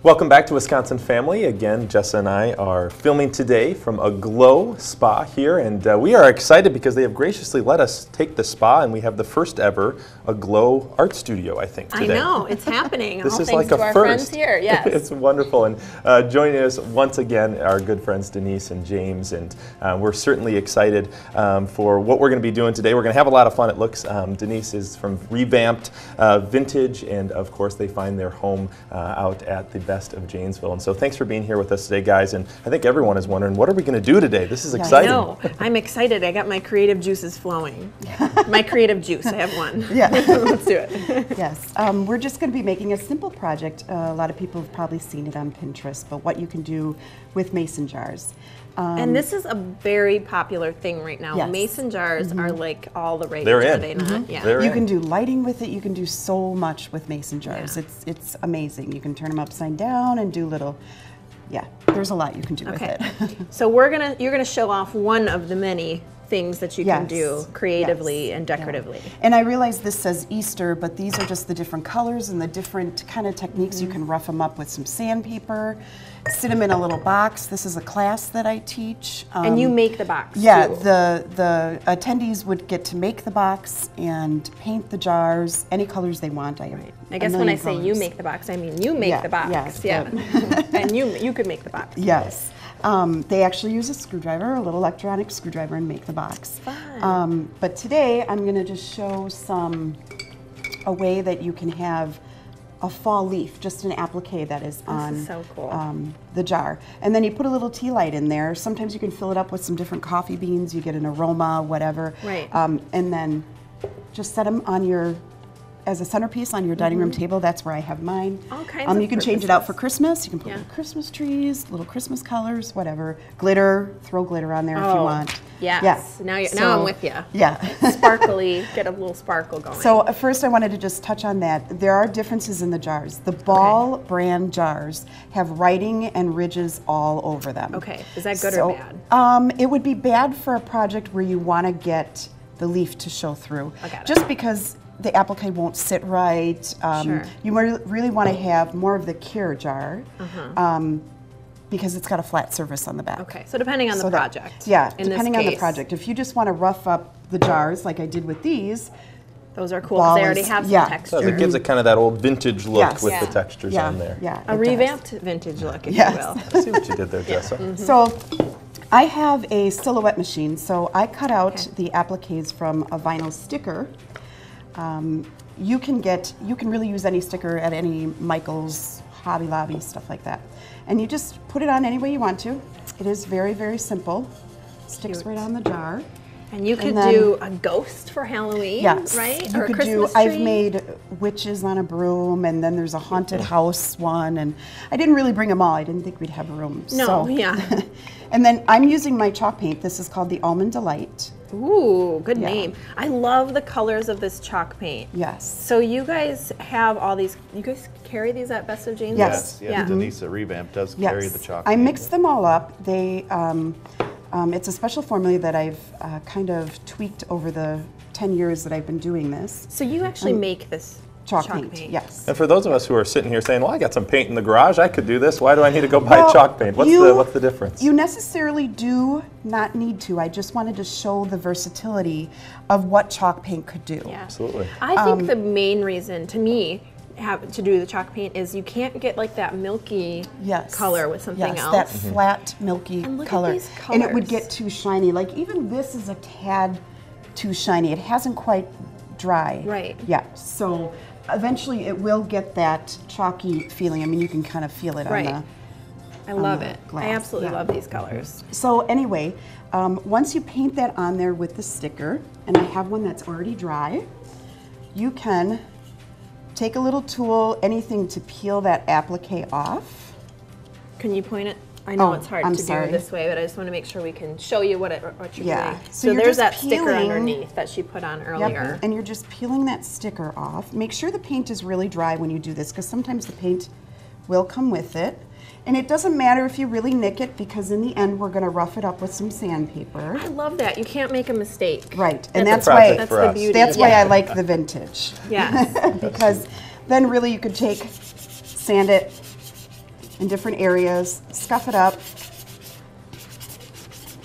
Welcome back to Wisconsin Family. Again, Jessa and I are filming today from a Glow Spa here, and we are excited because they have graciously let us take the spa, and we have the first ever a Glow art studio, I think, today. I know, it's happening. This all is thanks like to a our first. friends here, yes. It's wonderful, and joining us once again, our good friends Denise and James, and we're certainly excited for what we're going to be doing today. We're going to have a lot of fun, it looks. Denise is from Revamped Vintage, and of course they find their home out at the Best of Janesville. And so thanks for being here with us today, guys. And I think everyone is wondering, what are we going to do today? This is exciting. I know. I'm excited. I got my creative juices flowing. My creative juice. I have one. Yeah. Let's do it. Yes. We're just going to be making a simple project. A lot of people have probably seen it on Pinterest, but what you can do with mason jars. And this is a very popular thing right now. Yes. Mason jars are like all the rage. They're are in. they not? Yeah. They're You in. can do lighting with it. You can do so much with mason jars. Yeah. It's amazing. You can turn them upside down and do little, there's a lot you can do with it. So you're gonna show off one of the many things that you can do creatively and decoratively. Yeah. And I realize this says Easter, but these are just the different colors and the different kind of techniques. You can rough them up with some sandpaper, sit them in a little box. This is a class that I teach. And you make the box Yeah, too. the attendees would get to make the box and paint the jars any colors they want. I guess when I say you make the box, I mean you make the box. Yes, yeah. And you could make the box. Yes. They actually use a screwdriver, a little electronic screwdriver, and make the box. Fun. But today I'm going to just show a way that you can have a fall leaf, just an applique that is on so cool. The jar. And then you put a little tea light in there. Sometimes you can fill it up with some different coffee beans. You get an aroma, whatever. Right. And then just set them on as a centerpiece on your dining room table. That's where I have mine. All kinds of you can change it out for purposes. Christmas. You can put little Christmas trees, little Christmas colors, whatever. Glitter, throw glitter on there if you want. Yes. Yeah. Now I'm with you. Yeah. Sparkly, get a little sparkle going. So first I wanted to just touch on that. There are differences in the jars. The Ball brand jars have writing and ridges all over them. Okay, is that good or bad? It would be bad for a project where you want to get the leaf to show through. I got it. Just because the applique won't sit right. Sure. You really want to have more of the cure jar because it's got a flat surface on the back. Okay, so depending on the project. Depending on the project. If you just want to rough up the jars like I did with these, those are cool because they already have some texture. So it gives it kind of that old vintage look with the textures on there. Yeah, a revamped vintage look, if you will. I see what you did there, Jessa. So I have a silhouette machine, so I cut out the appliques from a vinyl sticker. You can really use any sticker at any Michael's, Hobby Lobby, stuff like that. And you just put it on any way you want to. It is very, very simple. Sticks right on the jar. And you could do a ghost for Halloween, right? You or could a Christmas tree. I've made witches on a broom, and then there's a haunted house one, and I didn't really bring them all. I didn't think we'd have room. No, And then I'm using my chalk paint. This is called the Almond Delight. Ooh, good name. I love the colors of this chalk paint. Yes. So you guys have all these, you guys carry these at Best of Janesville? Yes. Yeah. Denise at Revamp does carry the chalk paint. I mixed them all up. They, it's a special formula that I've kind of tweaked over the 10 years that I've been doing this. So you actually make this chalk paint? Yes. And for those of us who are sitting here saying, well, I got some paint in the garage, I could do this, why do I need to go buy chalk paint? What's the difference? You necessarily do not need to. I just wanted to show the versatility of what chalk paint could do. Yeah. Absolutely. I think the main reason, to me, to do the chalk paint is you can't get like that milky color with something else. That flat, milky color. At these colors. And it would get too shiny. Like even this is a tad too shiny. It hasn't quite dry. Right. Yeah. So eventually it will get that chalky feeling. I mean, you can kind of feel it on the I love it. glass. I absolutely love these colors. So anyway, once you paint that on there with the sticker, and I have one that's already dry, you can take a little tool, anything to peel that applique off. Can you point it? I know it's hard to do this way, but I just want to make sure we can show you what you're doing. So there's that sticker underneath that she put on earlier. Yep, and you're just peeling that sticker off. Make sure the paint is really dry when you do this, because sometimes the paint will come with it. And it doesn't matter if you really nick it, because in the end we're going to rough it up with some sandpaper. I love that. You can't make a mistake. Right, and that's why the beauty. That's why I like the vintage. Yes. Because then really you could sand it, in different areas, scuff it up.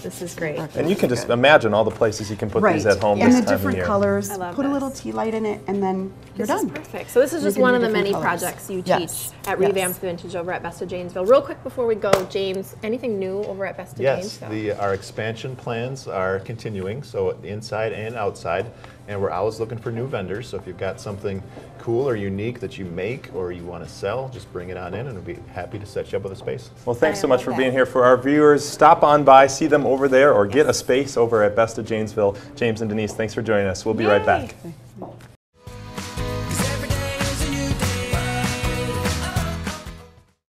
This is great. And you can just imagine all the places you can put these at home this time of year. And the different colors. Put a little tea light in it, and then you're done. This is perfect. So this is just one of the many projects you teach at Revamp the Vintage over at Best of Janesville. Real quick before we go, James, anything new over at Best of Janesville? Yes, our expansion plans are continuing, so inside and outside. And we're always looking for new vendors, so if you've got something cool or unique that you make or you want to sell, just bring it on in and we'll be happy to set you up with a space. Well, thanks so much for being here. For our viewers, stop on by, see them over there, or get a space over at Best of Janesville. James and Denise, thanks for joining us. We'll be right back.